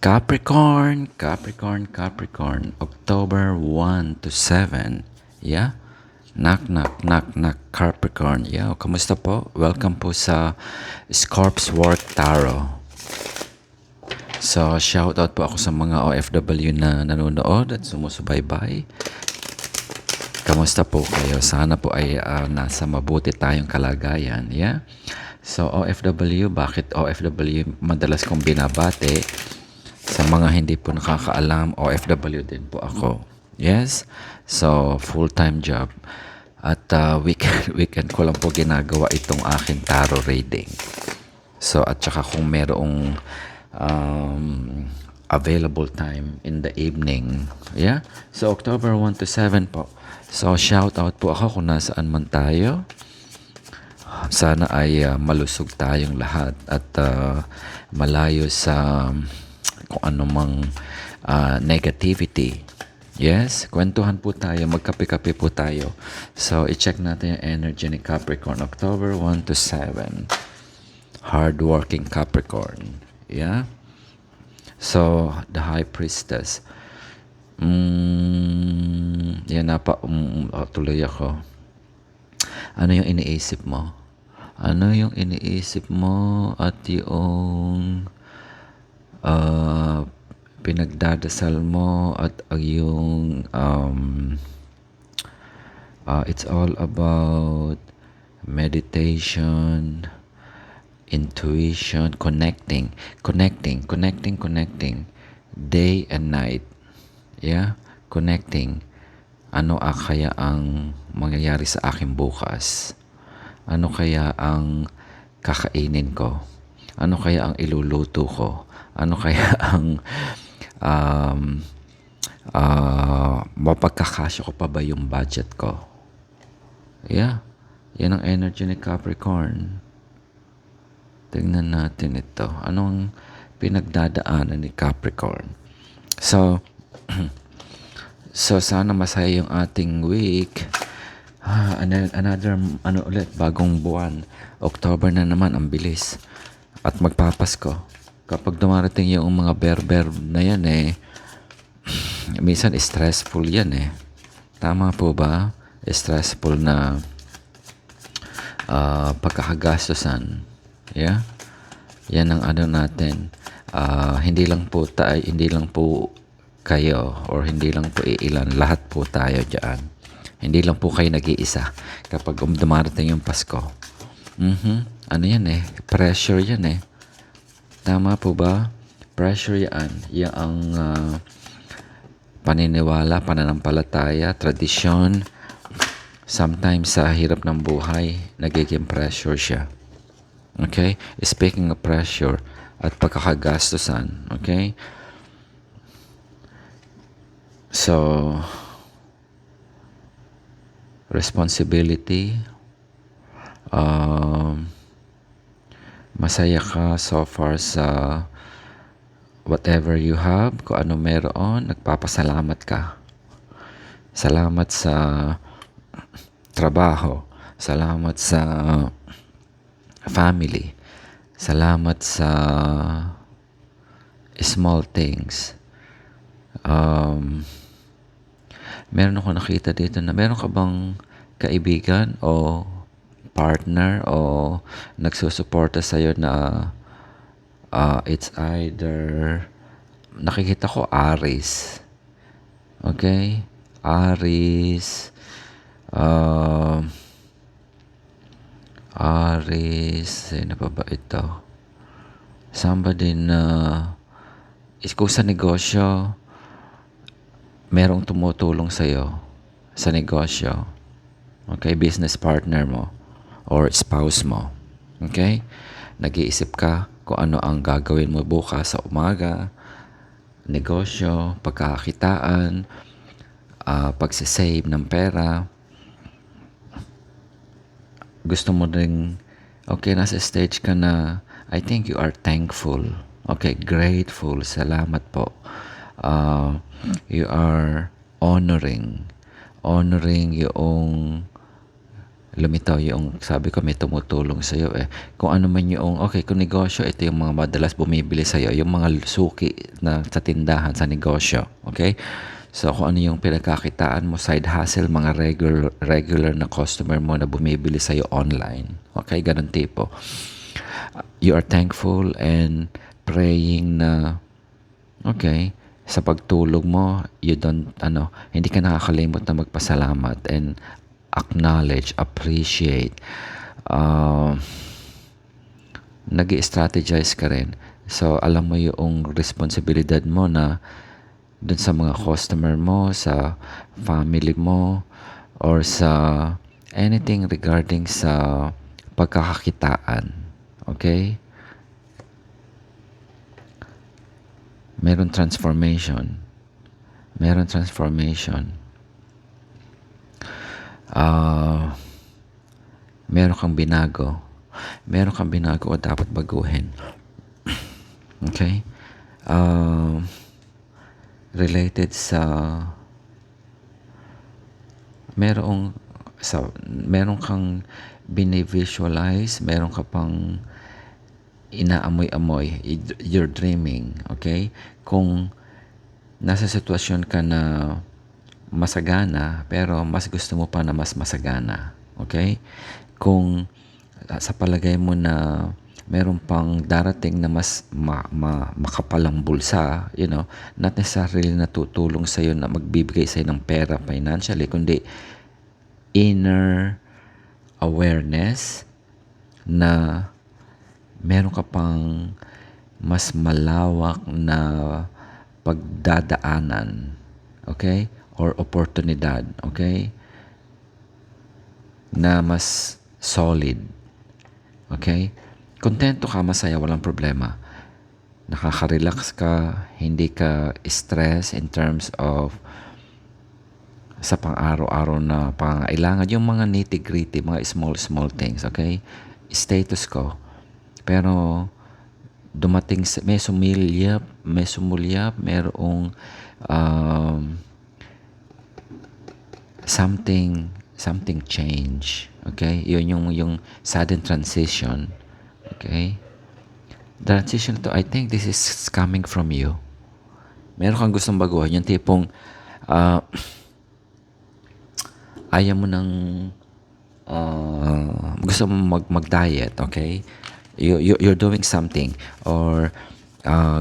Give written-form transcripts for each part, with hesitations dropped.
Capricorn, Capricorn, Capricorn, October 1 to 7. Yeah? Knock, knock, knock, knock, Capricorn. Yeah, kamusta po? Welcome po sa Scorp's Work Tarot. So, shoutout po ako sa mga OFW na nanonood at sumusubaybay. Kamusta po kayo? Sana po ay nasa mabuti tayong kalagayan. Yeah? So, OFW, bakit OFW madalas kong binabate? Sa mga hindi po nakakaalam, OFW din po ako. Yes? So, full-time job. At weekend ko lang po ginagawa itong aking tarot reading. So, at saka kung merong available time in the evening. Yeah? So, October 1 to 7 po. So, shout out po ako kung nasaan man tayo. Sana ay malusog tayong lahat at malayo sa kung anumang negativity. Yes, kwentuhan po tayo, magkape-kape po tayo. So, i-check natin yung energy ni Capricorn. October 1 to 7. Hardworking Capricorn. Yeah? So, the High Priestess. Yan na pa, tuloy ako. Ano yung iniisip mo? Ano yung iniisip mo at yung pinagdadasal mo at yung it's all about meditation, intuition, connecting day and night. Yeah, connecting. Ano kaya ang mangyayari sa akin bukas? Ano kaya ang kakainin ko? Ano kaya ang iluluto ko? Ano kaya ang mapagkakasya ko pa ba yung budget ko? Yeah. Yan ang energy ni Capricorn. Tingnan natin ito. Anong pinagdadaanan ni Capricorn? So, sana masaya yung ating week. Another, bagong buwan. October na naman, ang bilis. At magpapasko. Kapag dumarating yung mga berber na yan minsan stressful yan Tama po ba? Stressful na pagkakagastusan. Yeah? Yan ang natin. Hindi lang po kayo or hindi lang po ilan. Lahat po tayo dyan. Hindi lang po kayo nag-iisa kapag dumarating yung Pasko. Ano yan Pressure yan Tama po ba? Pressure yan. Yan ang paniniwala, pananampalataya, tradisyon. Sometimes sa hirap ng buhay, nagiging pressure siya. Okay? Speaking of pressure at pagkakagastusan. Okay? So, responsibility. Masaya ka so far sa whatever you have, kung ano meron, nagpapasalamat ka. Salamat sa trabaho. Salamat sa family. Salamat sa small things. Meron ako nakita dito na meron ka bang kaibigan o partner o nagsusuporta sa'yo na it's either nakikita ko Aries. Okay? Aries. Sino pa ba ito? Somebody na kung sa negosyo merong tumutulong sa'yo sa negosyo. Okay? Business partner mo or spouse mo. Okay? Nag-iisip ka kung ano ang gagawin mo bukas sa umaga, negosyo, pagkakakitaan, pagsisave ng pera. Gusto mo rin, nasa stage ka na, I think you are thankful. Okay, grateful. Salamat po. You are honoring yung lumitaw yung sabi ko may tumutulong sa'yo eh. Kung ano man yung, okay, kung negosyo, ito yung mga madalas bumibili sa'yo, yung mga suki na sa tindahan, sa negosyo, okay? So, kung ano yung pinagkakitaan mo, side hustle, mga regular na customer mo na bumibili sa'yo online, okay? Ganun tipo. You are thankful and praying na, okay, sa pagtulog mo, you don't, hindi ka nakakalimot na magpasalamat and acknowledge, appreciate, uh, nag-i-strategize ka rin. So, alam mo yung responsibilidad mo na dun sa mga customer mo, sa family mo, or sa anything regarding sa pagkakakitaan. Okay? Meron transformation. Meron transformation. Meron kang binago. Meron kang binago o dapat baguhin. Okay? Related sa meron kang bini-visualize, meron ka pang inaamoy-amoy, you're dreaming, okay? Kung nasa sitwasyon ka na masagana, pero mas gusto mo pa na mas masagana, okay? Kung sa palagay mo na meron pang darating na mas makapalang bulsa, not necessarily na tutulong sa'yo na magbibigay sa'yo ng pera financially, kundi inner awareness na meron ka pang mas malawak na pagdadaanan, okay? Or oportunidad, okay? Na mas solid, okay? Kontento ka, masaya, walang problema. Nakaka-relax ka, hindi ka stress in terms of sa pang-araw-araw na pangailangan, yung mga nitty-gritty, mga small things, okay? Status ko. Pero dumating may sumulyap, merong something change, okay? Yun yung sudden transition, okay? Transition to, I think this is coming from you. Meron kang gustong baguhin, yung tipong ayaw mo ng gusto mo mag-diet, okay? You're doing something or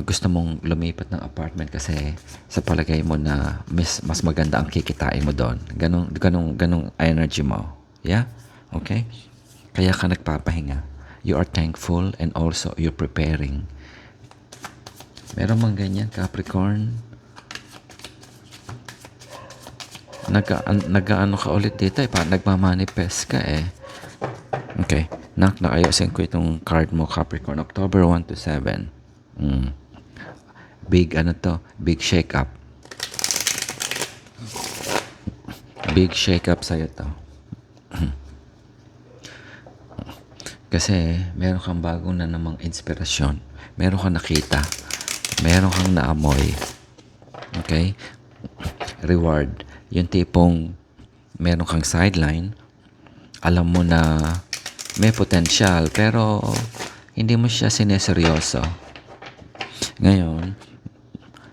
gusto mong lumipat ng apartment kasi sa palagay mo na mas maganda ang kikitain mo doon. Ganong energy mo. Yeah? Okay? Kaya ka nagpapahinga. You are thankful and also you're preparing. Meron mang ganyan, Capricorn? Nag-ano ka ulit dito eh, parang nagmamanifest ka eh. Okay. Ayusin ko itong card mo, Capricorn. October 1 to 7. Big big shake-up. Big shake-up sa'yo to. Kasi meron kang bagong na namang inspirasyon. Meron kang nakita. Meron kang naamoy. Okay? Reward. Yung tipong meron kang sideline, alam mo na may potential, pero hindi mo siya sineseryoso. Ngayon,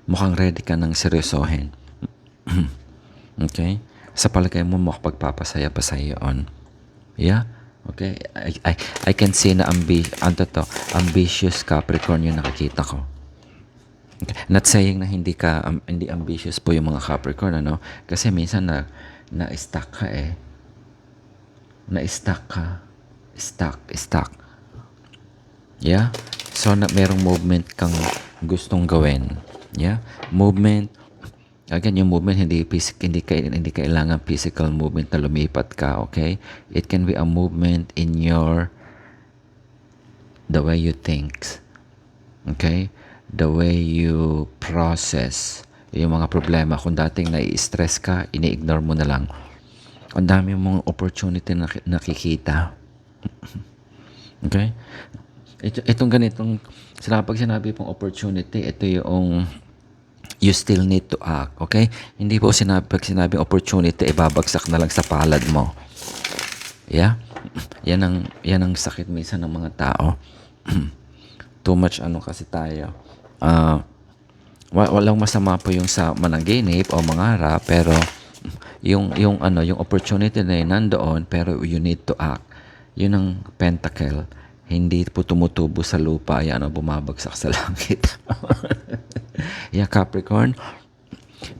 mukhang ready ka ng seryosohin. Okay? Sa palagay mo, makapagpapasaya pa sa iyon. Yeah? Okay? I can see na ambitious Capricorn yung nakikita ko. Okay. Not saying na hindi ambitious po yung mga Capricorn, Kasi minsan na-stuck ka eh. Na-stuck ka. Stuck. Yeah? So, merong movement kang gustong gawin. Yeah? Movement. Again, yung movement, hindi kailangan physical movement na lumipat ka, okay? It can be a movement in the way you think. Okay? The way you process yung mga problema. Kung dating nai-stress ka, ini-ignore mo na lang. Ang dami mong opportunity na nakikita. Okay? Itong ganitong, pag sinabi pong opportunity, ito yung you still need to act. Okay? Hindi po pag sinabing opportunity, ibabagsak na lang sa palad mo. Yeah? Yan ang sakit minsan ng mga tao. Too much kasi tayo. Ah, walang masama po yung sa managinip o mangarap, pero yung opportunity na yun nandoon, pero you need to act. Yun ang pentacle. Hindi po tumutubo sa lupa, yan o bumabagsak sa langit. Yeah, Capricorn,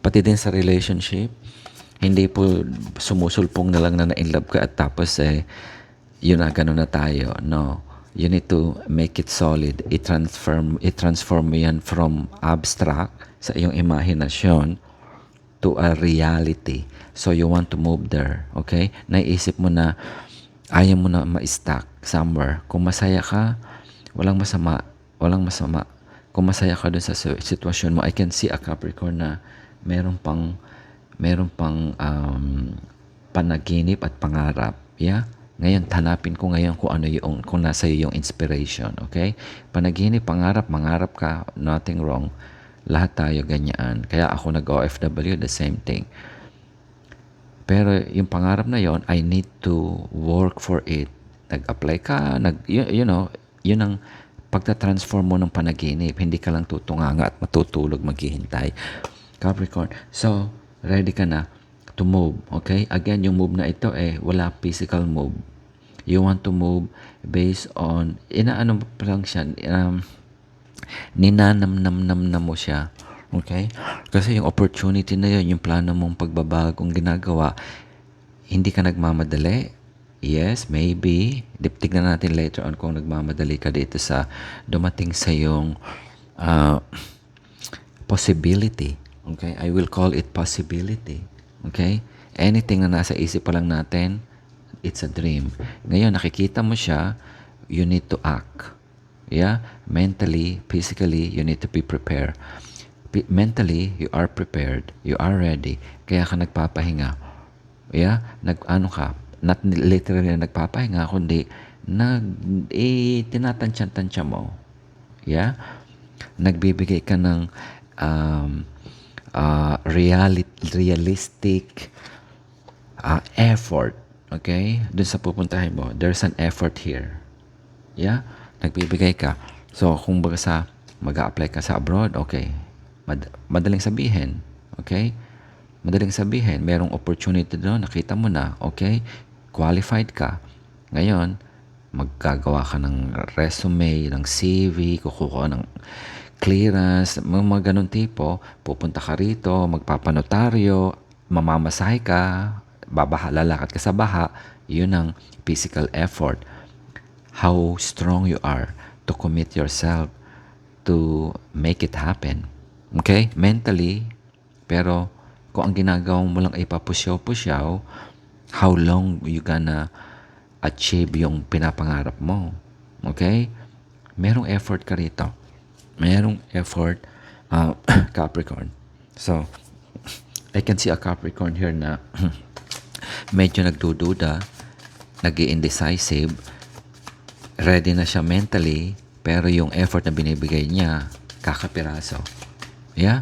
pati din sa relationship, hindi po sumusulpong na lang na na-inlove ka at tapos yun na, gano'n na tayo. No. You need to make it solid. I-transform mo yan from abstract sa iyong imahinasyon to a reality. So you want to move there. Okay? Naiisip mo na ayaw mo na ma-stuck somewhere. Kung masaya ka, walang masama. Walang masama. Kung masaya ka dun sa sitwasyon mo, I can see a Capricorn na meron pang panaginip at pangarap. Yeah? Ngayon, hanapin ko ngayon kung nasa iyo yung inspiration. Okay? Panaginip, pangarap, mangarap ka, nothing wrong. Lahat tayo ganyan. Kaya ako nag-OFW, the same thing. Pero yung pangarap na yon, I need to work for it. Nag-apply ka, yun ang pagta-transform mo ng panaginip. Hindi ka lang tutunganga at matutulog maghihintay. Capricorn. So, ready ka na to move. Okay? Again, yung move na ito wala physical move. You want to move based on, inaano pa lang siya, ninanam-nam-nam mo siya. Okay? Kasi yung opportunity na yun, yung plano mong pagbabagong ginagawa, hindi ka nagmamadali. Yes, maybe. Tignan natin later on kung nagmamadali ka dito sa dumating sa yung possibility. Okay? I will call it possibility. Okay? Anything na nasa isip pa lang natin, it's a dream. Ngayon, nakikita mo siya, you need to act. Yeah? Mentally, physically, you need to be prepared. Mentally, you are prepared. You are ready. Kaya ka nagpapahinga. Yeah? Not literally nagpapahinga, kundi tinatansya-tansya mo. Yeah? Nagbibigay ka ng realistic effort. Okay? Dun sa pupuntahin mo, there's an effort here. Yeah? Nagbibigay ka. So, kung baga mag-a-apply ka sa abroad, okay. Madaling sabihin. Okay? Madaling sabihin, merong opportunity doon, nakita mo na, okay? Qualified ka. Ngayon, maggagawa ka ng resume, ng CV, kukuha ng clearance, mga ganun tipo, pupunta ka rito, magpapanotaryo, mamamasahe ka, lalakad ka sa baha, yun ang physical effort. How strong you are to commit yourself to make it happen. Okay? Mentally, pero kung ang ginagawa mo lang ay papusyaw-pusyaw, how long you gonna achieve yung pinapangarap mo? Okay? Merong effort ka rito. Merong effort, Capricorn. So, I can see a Capricorn here na medyo nagdududa, nag-i-indecisive, ready na siya mentally, pero yung effort na binibigay niya, kakapiraso. Yeah?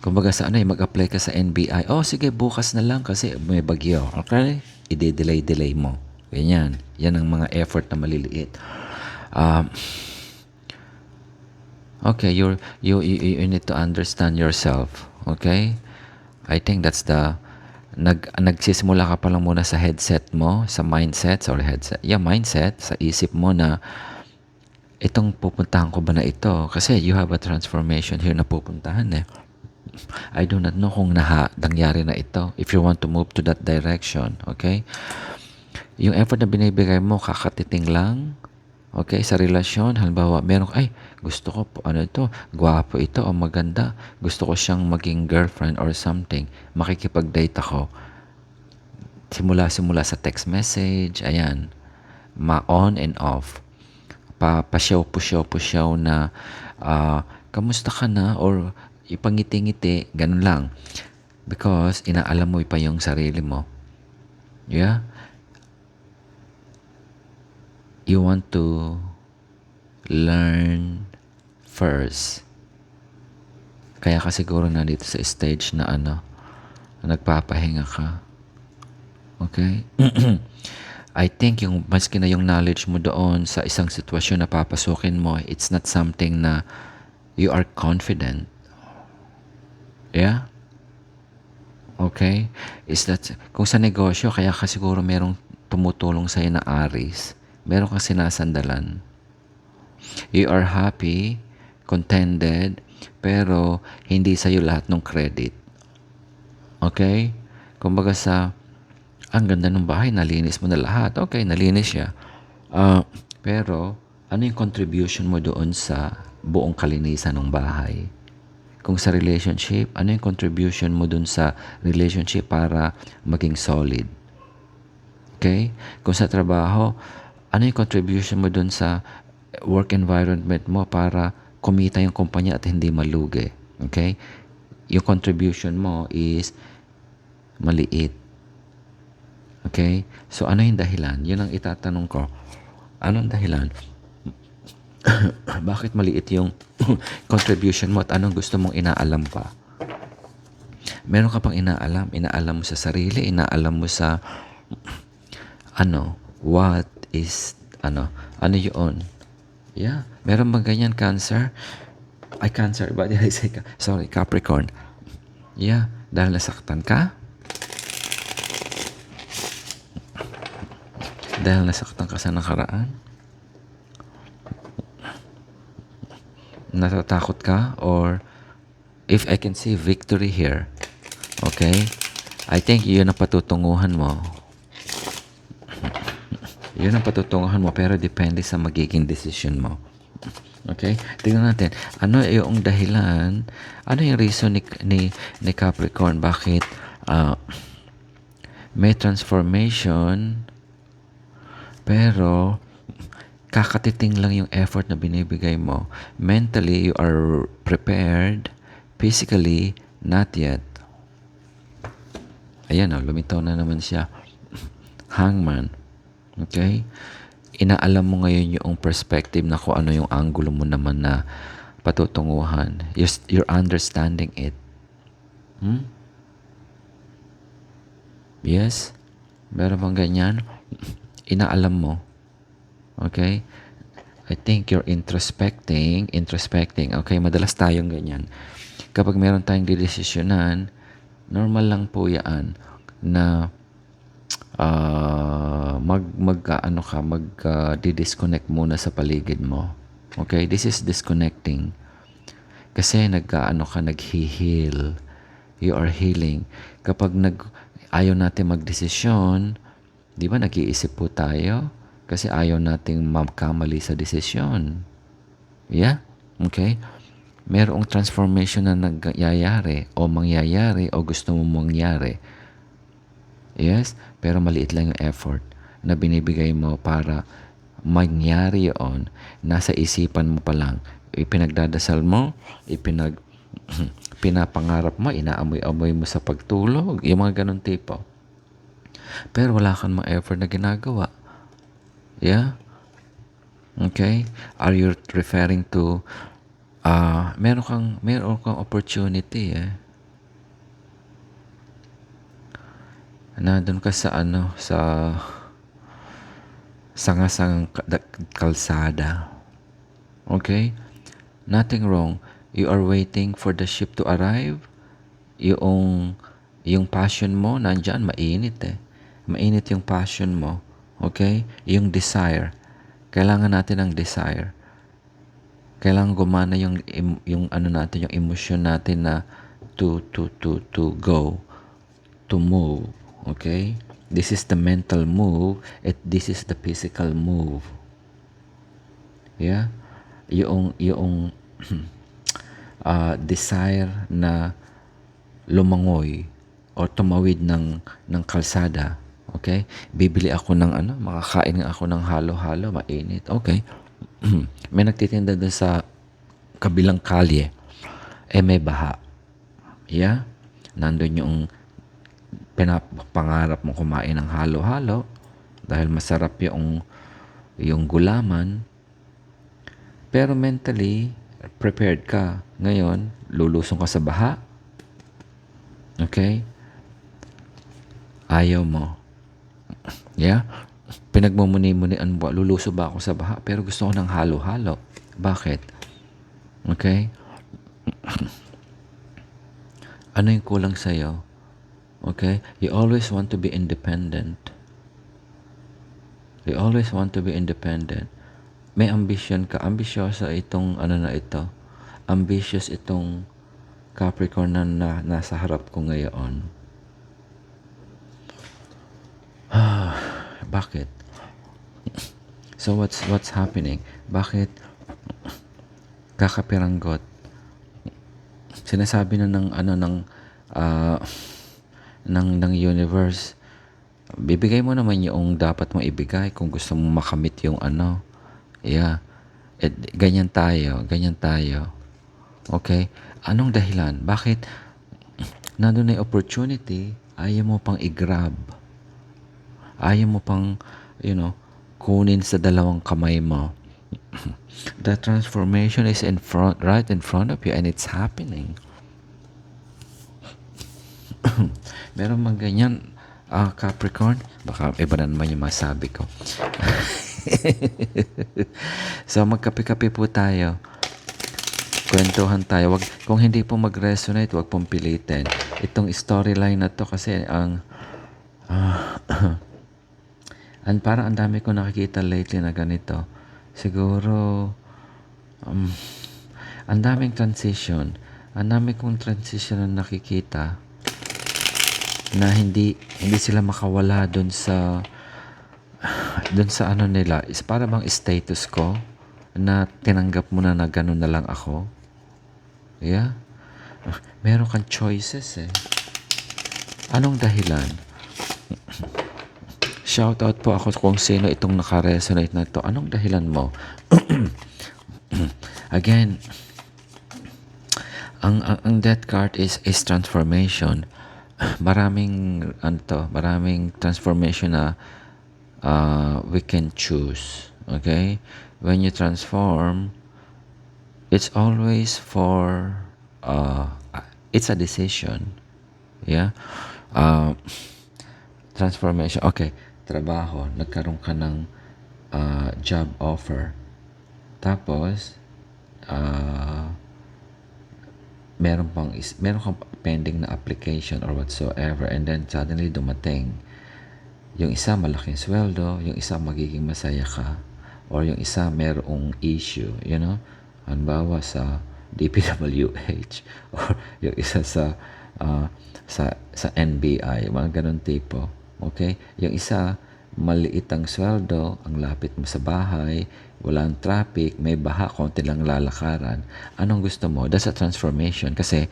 Kumbaga mag-apply ka sa NBI. Oh, sige, bukas na lang kasi may bagyo. Okay? I-delay mo. Ganyan. Yan ang mga effort na maliliit. Okay, you need to understand yourself. Okay? I think that's nagsisimula ka pa lang muna sa headset mo, sa mindset, mindset, sa isip mo na itong pupuntahan ko ba na ito? Kasi you have a transformation here na pupuntahan I do not know kung nangyari na ito. If you want to move to that direction, okay? Yung effort na binibigay mo, kakatiting lang, okay, sa relasyon, halimbawa, gusto ko po, gwapo ito o maganda, gusto ko siyang maging girlfriend or something, makikipag-date ako. Simula sa text message, ayan, on and off. Pasyaw na, kamusta ka na? Or ipangiti-ngiti, ganun lang. Because, inaalam mo pa yung sarili mo. Yeah? You want to learn first. Kaya ka siguro nandito sa stage na nagpapahinga ka. Okay? I think yung maski na yung knowledge mo doon sa isang sitwasyon na papasukin mo, it's not something na you are confident. Yeah? Okay? Is that, kung sa negosyo, kaya ka siguro merong tumutulong sa'yo na aris, meron kang sinasandalan. You are happy, contented, pero hindi sa'yo lahat ng credit. Okay? Kumbaga ang ganda ng bahay, nalinis mo na lahat. Okay, nalinis siya. Pero, ano yung contribution mo doon sa buong kalinisan ng bahay? Kung sa relationship, ano yung contribution mo doon sa relationship para maging solid? Okay? Kung sa trabaho, ano yung contribution mo doon sa work environment mo para kumita yung kumpanya at hindi malugi? Okay? Yung contribution mo is maliit. Okay? So, ano yung dahilan? Yun ang itatanong ko. Anong dahilan? Bakit maliit yung contribution mo at anong gusto mong inaalam pa? Meron ka pang inaalam. Inaalam mo sa sarili, inaalam mo sa what is, ano yun? Yeah. Meron bang ganyan, Cancer? Ay, Cancer. Ba did I say sorry, Capricorn. Yeah. Dahil nasaktan ka? Dahil nasaktan ka sa nakaraan? Natatakot ka? Or if I can see victory here, okay? I think yun ang patutunguhan mo. Yun ang patutunguhan mo, pero depende sa magiging decision mo. Okay? Tingnan natin. Ano yung dahilan? Ano yung reason ni Capricorn? Bakit may transformation, pero kakatiting lang yung effort na binibigay mo. Mentally, you are prepared. Physically, not yet. Ayan, lumitaw na naman siya. Hangman. Okay? Inaalam mo ngayon yung perspective na kung ano yung angulo mo naman na patutunguhan. You're understanding it. Yes? Meron bang ganyan? Inaalam mo. Okay? I think you're introspecting. Okay, madalas tayong ganyan. Kapag meron tayong didesisyonan, normal lang po yan na di-disconnect muna sa paligid mo. Okay? This is disconnecting. Kasi nag-heal. You are healing. Kapag ayaw natin magdesisyon, di ba nag-iisip po tayo? Kasi ayaw nating magkamali sa desisyon. Yeah? Okay? Merong transformation na nangyayari o mangyayari o gusto mo mangyari. Yes? Pero maliit lang yung effort na binibigay mo para mangyari yun. Nasa isipan mo pa lang. Ipinagdadasal mo, pinapangarap mo, inaamoy-amoy mo sa pagtulog. Yung mga ganun tipo. Pero wala kang mga effort na ginagawa. Yeah? Okay? Are you referring to meron kang opportunity nandun ka sa sangasang kalsada. Okay? Nothing wrong. You are waiting for the ship to arrive. Yung passion mo, nandyan, mainit Mainit yung passion mo. Okay? Yung desire. Kailangan natin ng desire. Kailangan gumana yung natin, yung emotion natin na to go, to move. Okay? This is the mental move at this is the physical move. Yeah? Yung desire na lumangoy or tumawid ng kalsada. Okay? Bibili ako ng makakain ako ng halo-halo, mainit. Okay. May nagtitinda doon sa kabilang kalye. May baha. Yeah? Nandun yung pinapangarap mo kumain ng halo-halo dahil masarap yung gulaman. Pero mentally, prepared ka. Ngayon, lulusong ka sa baha. Okay? Ayaw mo. Yeah? Pinagmumuni-munian ba, luluso ba ako sa baha? Pero gusto ko ng halo-halo. Bakit? Okay? Ano yung kulang sa'yo? Okay? You always want to be independent. You always want to be independent. May ambition ka. Ambisyosa itong ano na ito. Ambitious itong Capricorn na nasa harap ko ngayon. Bakit? So what's happening? Bakit kakapiranggot? Sinasabi na ng ano ah, ng universe, bibigay mo naman yung dapat mo ibigay kung gusto mo makamit yung ano. Yeah. Ganyan tayo. Okay? Anong dahilan? Bakit nandun na yung opportunity, ayaw mo pang i-grab? Ayaw mo pang, kunin sa dalawang kamay mo? The transformation is right in front of you, and it's happening. Meron mang ganyan, Capricorn? Baka iba na naman yung masabi ko. So, magkape-kape po tayo. Kwentuhan tayo. Kung hindi po mag-resonate, wag pong pilitin. Itong storyline na to kasi parang ang dami ko nakikita lately na ganito. Siguro, ang daming transition. Ang dami kong transition na nakikita na hindi sila makawala dun sa ano nila. Is para bang status ko na tinanggap mo na gano'n na lang ako. Yeah? Meron kang choices eh. Anong dahilan? Shout out po ako kung sino itong naka-resonate na ito. Anong dahilan mo? Again, ang death card is transformation. Maraming transformation na we can choose. Okay? When you transform, it's always for it's a decision. Yeah? Transformation. Okay. Trabaho. Nagkaroon ka ng job offer. Tapos, meron kang pending na application or whatsoever, and then suddenly dumating. Yung isa malaking sweldo, yung isa magiging masaya ka, or yung isa merong issue, halimbawa sa DPWH, or yung isa sa NBI, mga ganun tipo. Okay? Yung isa, maliit ang sweldo, ang lapit mo sa bahay, walang traffic, may baha, konti lang lalakaran. Anong gusto mo? That's a transformation kasi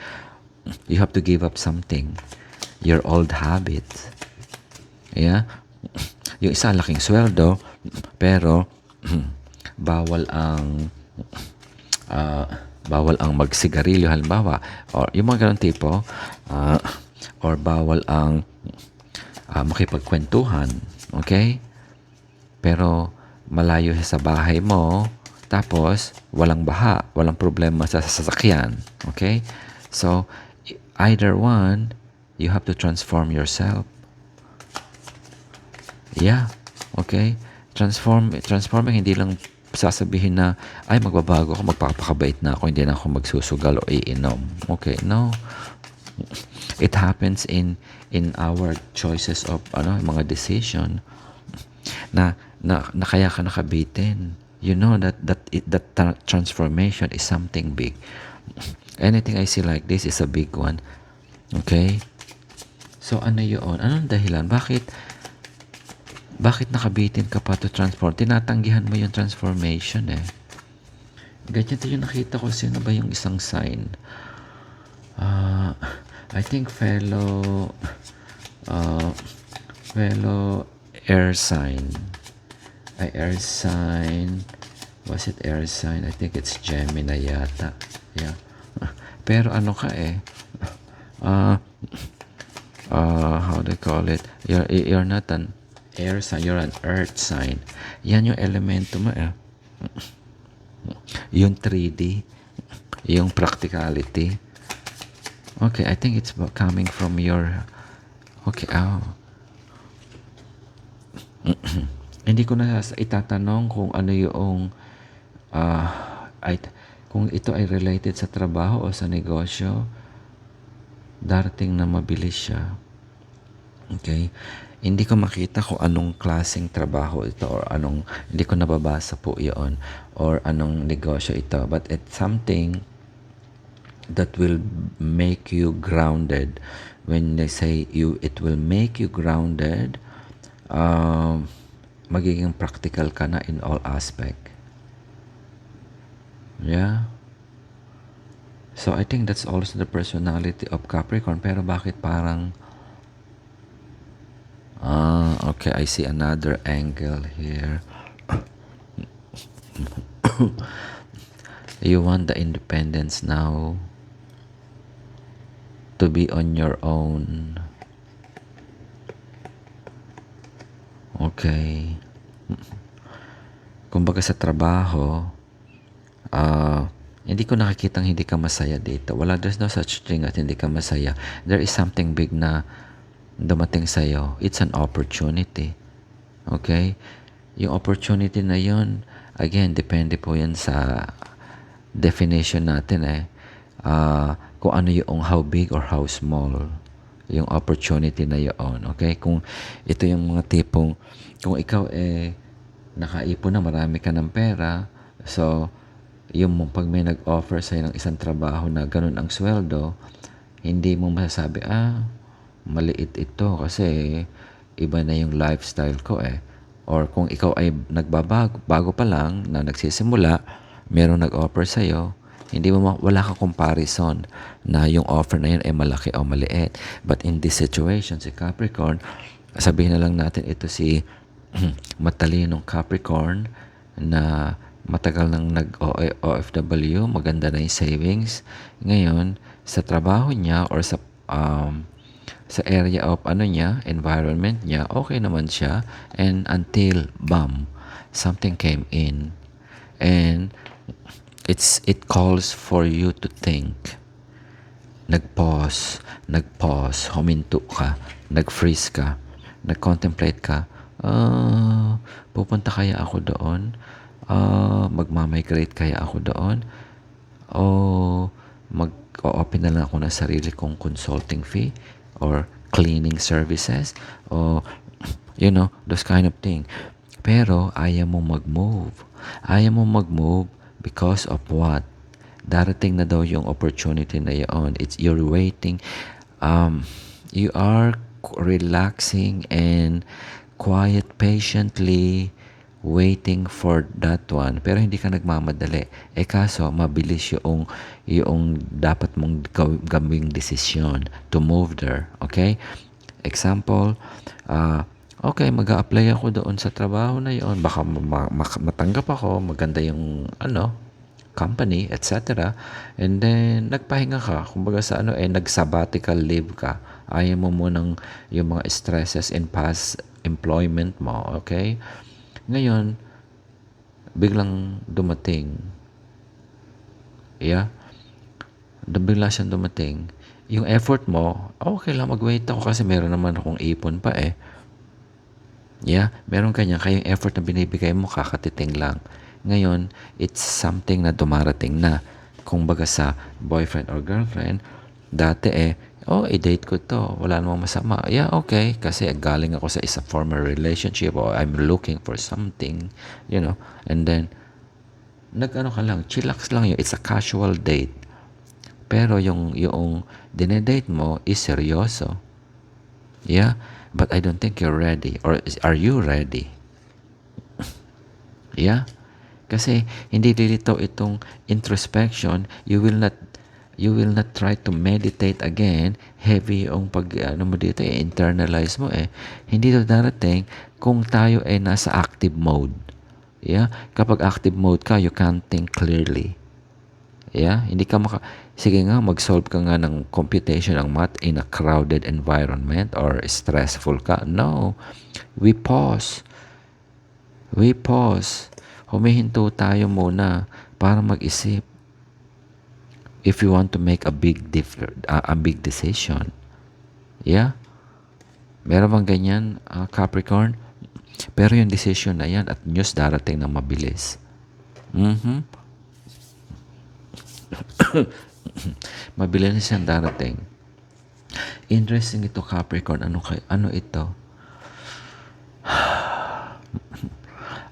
you have to give up something. Your old habits. Yeah? Yung isa, laking sweldo, pero bawal ang magsigarilyo halimbawa, or yung mga ganun tipo, or bawal ang makipagkwentuhan, okay? Pero malayo siya sa bahay mo, tapos walang baha, walang problema sa sasakyan, okay? So, either one, you have to transform yourself. Yeah, okay? Transforming, hindi lang sasabihin na, ay, magbabago ako, magpapakabait na ako, hindi na ako magsusugal o iinom. Okay, no. It happens in our choices of mga decision na kaya ka nakabitin. You know that transformation is something big. Anything I see like this is a big one. Okay? So ano yun? Anong dahilan? Bakit nakabitin ka pa to transform? Tinatanggihan mo yung transformation eh. Ganyan ito yung nakita ko. Sino ba yung isang sign? I think fellow air sign. Air sign. Was it air sign? I think it's Gemini yata. Yeah. Pero ano ka eh? How do you call it? You're not an air sign. You're an earth sign. Yan yung elemento mo eh. Yung 3D. Yung practicality. Okay, I think it's coming from your... Okay, Hindi ko na itatanong kung ano yung ay, kung ito ay related sa trabaho o sa negosyo, darating na mabilis siya. Okay? Hindi ko makita kung anong klaseng trabaho ito or hindi ko nababasa po yon or anong negosyo ito. But it's something that will make you grounded. When they say it will make you grounded, magiging practical ka na in all aspect. Yeah. So I think that's also the personality of Capricorn. Pero bakit parang okay, I see another angle here. You want the independence now to be on your own. Okay. Kumbaga sa trabaho, hindi ko nakikitang hindi ka masaya dito. There's no such thing at hindi ka masaya. There is something big na dumating sa'yo. It's an opportunity. Okay? Yung opportunity na yun, again, depende po yan sa definition natin kung ano yung how big or how small yung opportunity na yun. Okay? Kung ito yung mga tipong, kung ikaw nakaipon na, marami ka ng pera, so, yung pag may nag-offer sa'yo ng isang trabaho na ganun ang sweldo, hindi mo masasabi, maliit ito kasi iba na yung lifestyle ko Or kung ikaw ay bago pa lang na nagsisimula, merong nag-offer sa'yo, wala kang comparison na yung offer na yun ay malaki o maliit. But in this situation, si Capricorn, sabihin na lang natin ito si matalinong Capricorn na matagal nang nag-OFW, maganda na yung savings. Ngayon, sa trabaho niya or sa area of environment niya, okay naman siya. And until, bam, something came in. And it calls for you to think. Nag-pause, huminto ka, nag-freeze ka, nag-contemplate ka. Pupunta kaya ako doon? Magmamigrate kaya ako doon? O mag-open na lang ako ng sarili kong consulting fee or cleaning services o those kind of thing. Pero ayaw mo mag-move. Ayaw mo mag-move because of what? Darating na daw yung opportunity na yun. You're waiting. You are relaxing and quiet, patiently waiting for that one. Pero hindi ka nagmamadali. Kaso, mabilis yung dapat mong gawing desisyon to move there. Okay? Example, okay, mag-a-apply ako doon sa trabaho na yon. Baka matanggap ako, maganda yung company, etc. And then, nagpahinga ka. Kumbaga sa nag-sabbatical leave ka. Ayaw mo munang yung mga stresses in past employment mo. Okay? Ngayon, biglang dumating. Yeah? Bigla siyang dumating. Yung effort mo, okay lang, mag-wait ako kasi meron naman akong ipon pa Yeah? Meron kanya. Kaya yung effort na binibigay mo, kakatiting lang. Ngayon, it's something na dumarating na. Kung baga sa boyfriend or girlfriend, dati i-date ko to. Wala namang masama. Yeah, okay. Kasi galing ako sa isang former relationship or I'm looking for something, And then, ka lang, chillax lang yun. It's a casual date. Pero yung dinedate mo is seryoso. Yeah? But I don't think you're ready. Or are you ready? Yeah? Kasi hindi lilitaw itong introspection. You will not try to meditate again. Heavy yung mo dito, internalize mo Hindi to darating kung tayo nasa active mode. Yeah? Kapag active mode ka, you can't think clearly. Yeah? Hindi ka sige nga, mag-solve ka nga ng computation ng math in a crowded environment or stressful ka. No. We pause. Humihinto tayo muna para mag-isip. If you want to make a big decision. Yeah? Meron bang ganyan, Capricorn? Pero yung decision na yan at news darating ng mabilis. Mhm. Mabilis siyang darating. Interesting ito, Capricorn. Ano ito?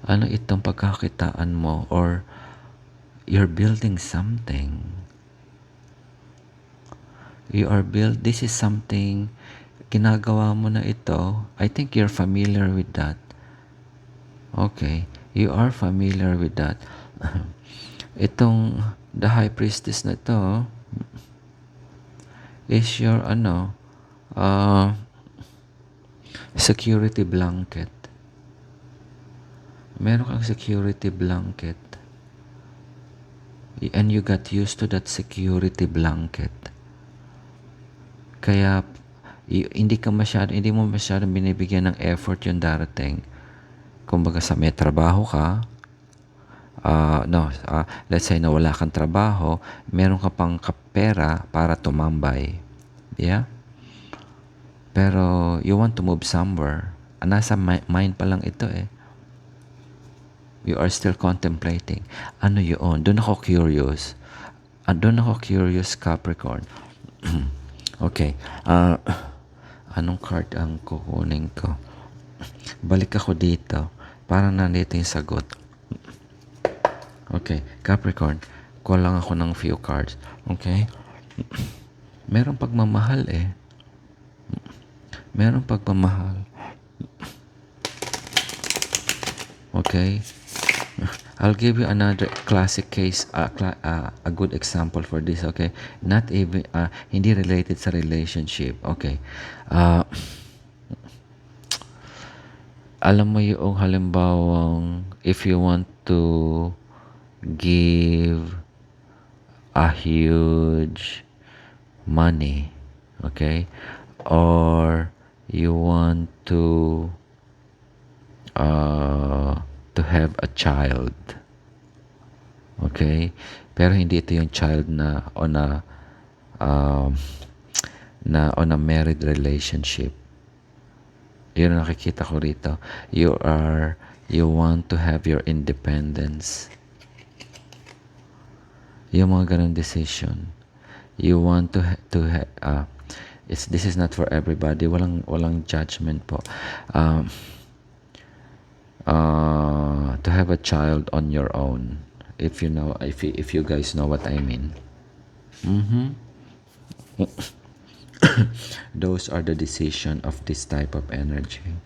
Ano itong pagkakitaan mo, or you're building something. This is something, ginagawa mo na ito. I think you're familiar with that. Okay, you are familiar with that. Itong, the High Priestess na ito, is your, security blanket. Meron kang security blanket. And you got used to that security blanket. Kaya, hindi mo masyadong binibigyan ng effort yung darating. Kumbaga sa may trabaho ka, let's say na wala kang trabaho, meron ka pang pera para tumambay. Yeah? Pero, you want to move somewhere. Nasa mind pa lang ito eh. You are still contemplating. Ano yun? Doon ako curious, Capricorn. Okay. Anong card ang kukunin ko? Balik ako dito. Parang nandito yung sagot. Okay. Capricorn. Kuha lang ako ng few cards. Okay? Merong pagmamahal eh. Merong pagmamahal. Okay? I'll give you another classic case, a good example for this, okay? Not even, hindi related sa relationship, okay? Alam mo yung halimbawang, if you want to give a huge money, okay? Or you want to have a child. Okay? Pero hindi ito yung child na on a married relationship. Yun ang nakikita ko rito. You want to have your independence. Yung mga ganun decision. You want this is not for everybody. Walang judgment po. To have a child on your own, if you guys know what I mean. Those are the decision of this type of energy.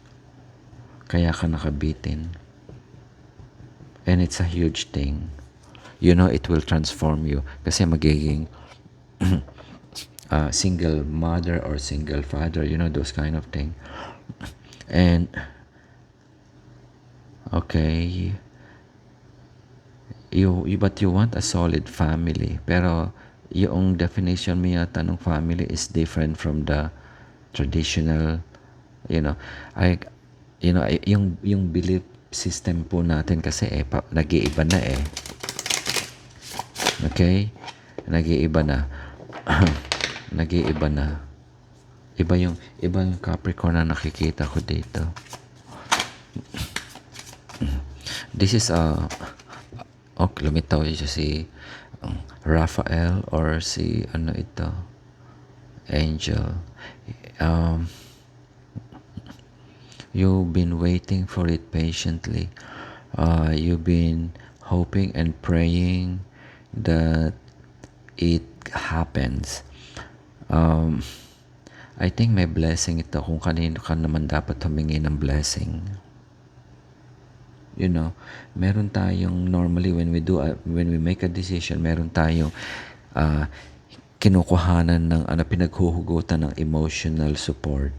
Kaya ka nakabitin. And it's a huge thing. You know, it will transform you. Kasi magiging single mother or single father, you know, those kind of thing. And okay, but you want a solid family, pero yung definition mo yata ng family is different from the traditional, yung belief system po natin kasi nag-iiba na eh. Okay? Nag-iiba na. Nag-iiba na. Iba yung Capricorn na nakikita ko dito. This is lumitaw siya si Raphael or si Angel. You've been waiting for it patiently. You've been hoping and praying that it happens. I think may blessing ito kung kanino ka naman dapat humingi ng blessing. You know, meron tayong normally when we make a decision, meron tayong kinukuhanan ng pinaghuhugutan ng emotional support.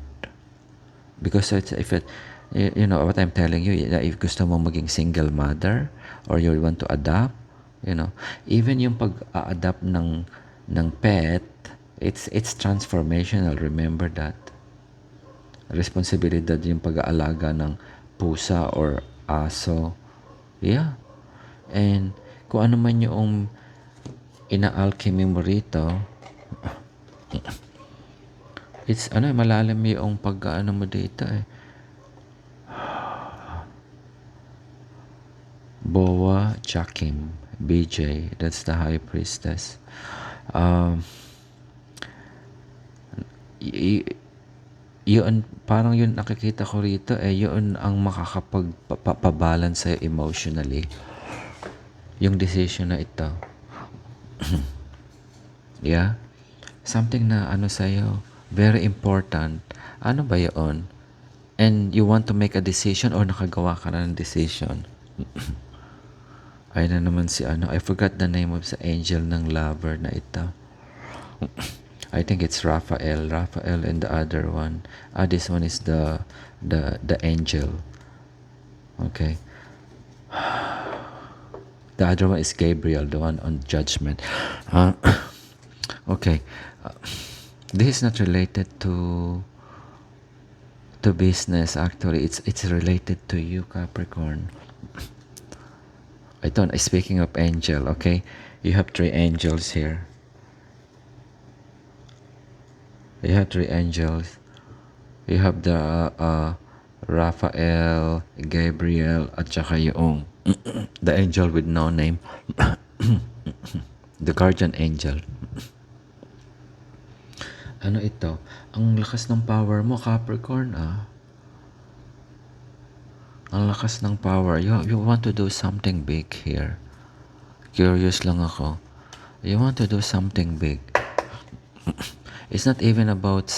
Because what I'm telling you, if gusto mo maging single mother or you want to adopt, even yung pag-a-adopt ng pet, it's transformational. Remember that. Responsibilidad yung pag-aalaga ng pusa or aso. Yeah. And kung ano man yung ina-alchemy mo rito, it's malalim yung pag-ano mo dito eh. Boa Jakim, BJ, that's the high priestess. Um, y- yun, parang yun nakikita ko rito yun ang makakapagpabalance sa'yo emotionally. Yung decision na ito. Yeah? Something na ano sa'yo, very important. Ano ba yun? And you want to make a decision or nakagawa ka na ng decision? Ay na naman si ano, I forgot the name of sa angel ng lover na ito. I think it's Raphael. Raphael and the other one. This one is the angel. Okay. The other one is Gabriel, the one on judgment. Okay. This is not related to business actually. It's related to you, Capricorn. Ito, speaking of angel, okay? You have 3 angels here. You have 3 angels. You have the Raphael, Gabriel, at saka yung the angel with no name. The guardian angel. Ano ito? Ang lakas ng power mo, Capricorn, Ang lakas ng power. You want to do something big here. Curious lang ako. You want to do something big. It's not even about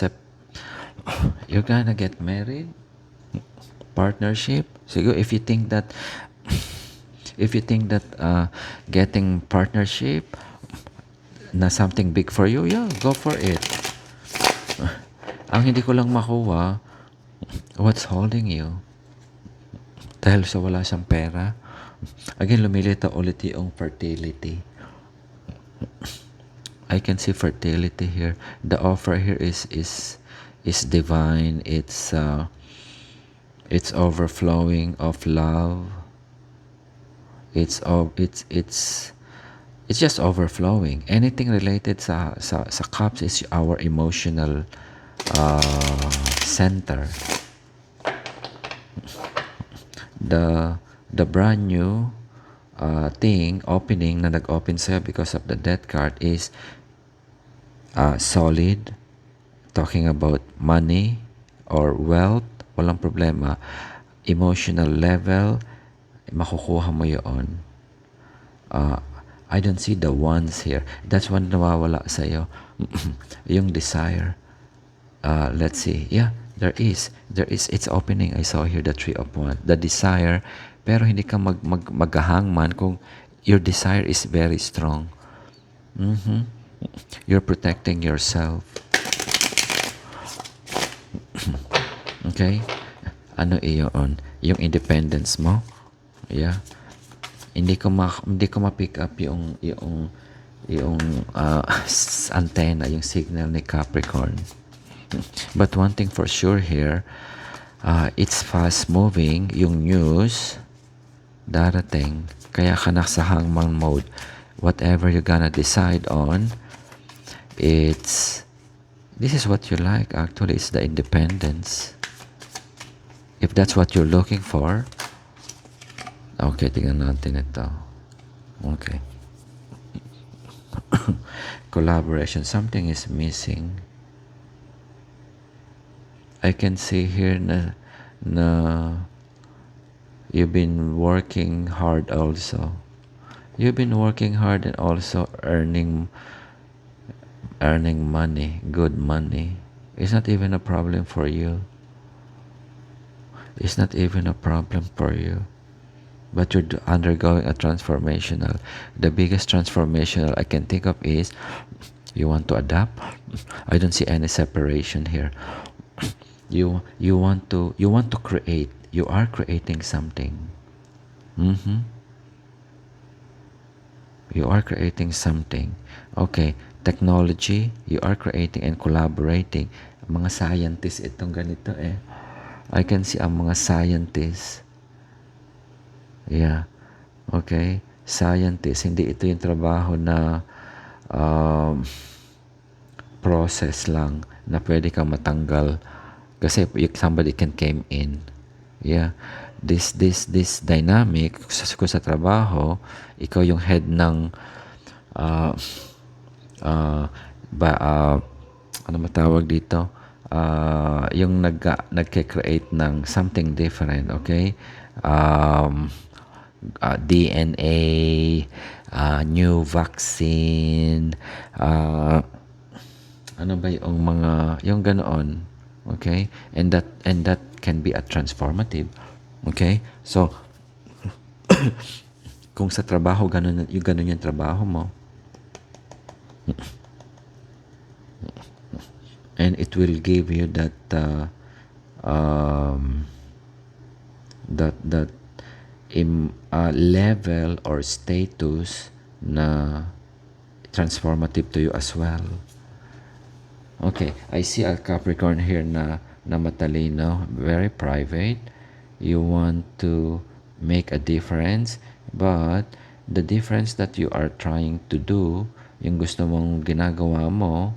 you're gonna get married, partnership. So if you think that getting partnership na something big for you, yeah, go for it. Ang hindi ko lang makuha, what's holding you? Dahil sa wala siyang pera. Again, lumilita ulit yung fertility. I can see fertility here. The offer here is divine. It's overflowing of love. It's just overflowing. Anything related sa cups is our emotional center. The brand new opening na nag-open sa'yo because of the death card is solid. Talking about money or wealth, walang problema. Emotional level, makukuha mo yun. I don't see the ones here. That's one nawawala sa'yo. Yung desire. Let's see. Yeah, there is. It's opening. I saw here the 3 of Wands. The desire, pero hindi ka maghahangman kung your desire is very strong. You're protecting yourself. Okay? Ano iyon? Yung independence mo? Yeah. Hindi ko ma-pick up yung antenna, yung signal ni Capricorn. But one thing for sure here, it's fast moving, yung news darating, kaya ka nasa hangman mode. Whatever you're gonna decide on, this is what you like actually, it's the independence. If that's what you're looking for, okay, tingnan natin ito. Okay. Collaboration, something is missing. I can see here na you've been working hard also. You've been working hard and also earning money, good money. It's not even a problem for you. It's not even a problem for you. But you're undergoing a transformational. The biggest transformational I can think of is you want to adapt. I don't see any separation here. You want to create. You are creating something. You are creating something. Okay, technology, you are creating and collaborating. Mga scientists itong ganito I can see ang mga scientists. Yeah. Okay, scientists, hindi ito yung trabaho na process lang na pwede kang matanggal kasi somebody can came in. Yeah. This dynamic kung sa trabaho, ikaw yung head ng ah, ah, ba ano matawag dito? Yung nagke-create ng something different, okay? Um, DNA, new vaccine, ah, ano ba yung mga yung ganoon, okay? And that can be a transformative, okay? So kung sa trabaho ganun yung trabaho mo, and it will give you um, that level or status na transformative to you as well. Okay, I see a Capricorn here na matalino, very private. You want to make a difference, but the difference that you are trying to do, yung gusto mong ginagawa mo,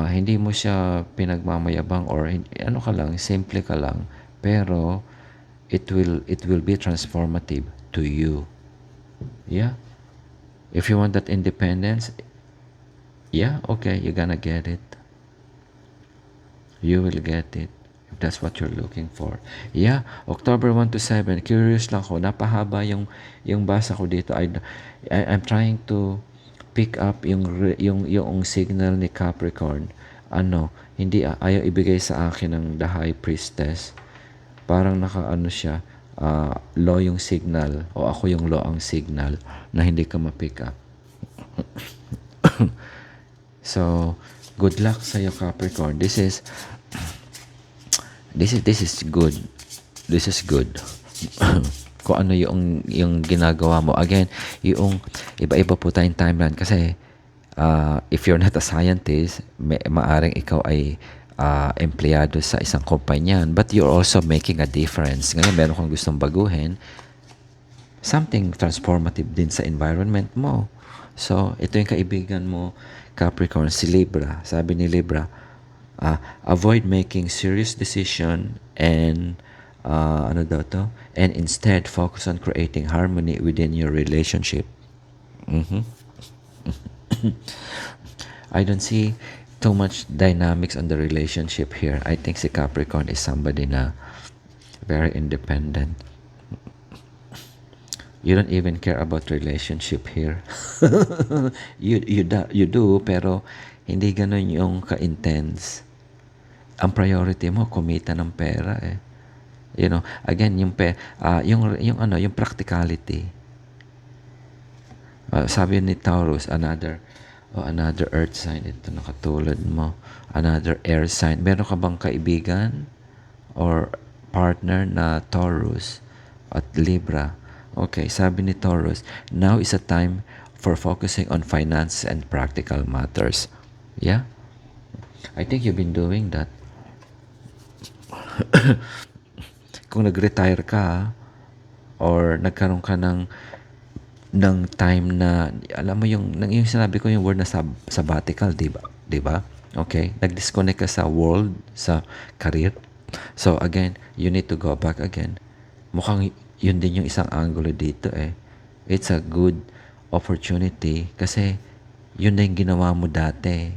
hindi mo siya pinagmamayabang or ano ka lang, simple ka lang, pero it will be transformative to you. Yeah. If you want that independence, yeah, okay, you're gonna get it. You will get it if that's what you're looking for. Yeah, October 1 to 7. Curious lang ko. Napahaba yung basa ko dito. I'm trying to pick up yung signal ni Capricorn. Hindi ayaw ibigay sa akin ng the High Priestess. Parang nakaano siya, low yung signal o ako yung low ang signal na hindi ka ma-pick up. So, good luck sa iyo Capricorn. This is good. This is good. Kung ano yung ginagawa mo. Again, yung iba-iba po tayong timeline kasi if you're not a scientist, maaring ikaw ay empleyado sa isang kumpanya, but you're also making a difference. Ngayon, meron kang gustong baguhin, something transformative din sa environment mo. So, ito yung kaibigan mo, Capricorn, si Libra. Sabi ni Libra, avoid making serious decision and and instead focus on creating harmony within your relationship. I don't see too much dynamics on the relationship here. I think si Capricorn is somebody na very independent. You don't even care about relationship here. You do, pero hindi ganun yung ka-intense. Ang priority mo, kumita ng pera eh. Again, yung practicality. Sabi ni Taurus, another earth sign ito na katulad mo. Another air sign. Meron ka bang kaibigan or partner na Taurus at Libra? Okay, sabi ni Taurus, now is a time for focusing on finance and practical matters. Yeah? I think you've been doing that. Kung nag-retire ka or nagkaroon ka ng time na, alam mo yung sinabi ko yung word na sabbatical, di ba? Okay? Nag-disconnect ka sa world, sa career. So again, you need to go back again. Mukhang yun din yung isang angulo dito eh. It's a good opportunity kasi yun na yung ginawa mo dati.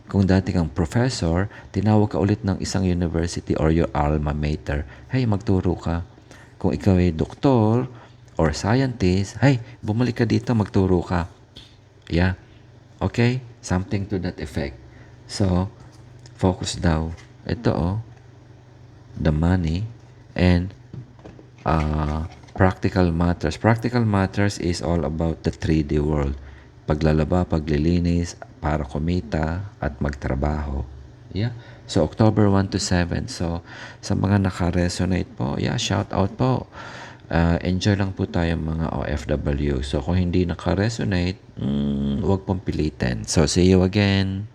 Kung dati kang professor, tinawag ka ulit ng isang university or your alma mater. Hey, magturo ka. Kung ikaw ay doktor or scientist, hey, bumalik ka dito, magturo ka. Yeah. Okay? Something to that effect. So, focus daw. Ito the money and practical matters. Practical matters is all about the 3D world. Paglalaba, paglilinis, para kumita at magtrabaho. Yeah. So, October 1 to 7. So, sa mga naka-resonate po, yeah, shout out po. Enjoy lang po tayo mga OFW. So, kung hindi naka-resonate, huwag pong pilitin. So, see you again.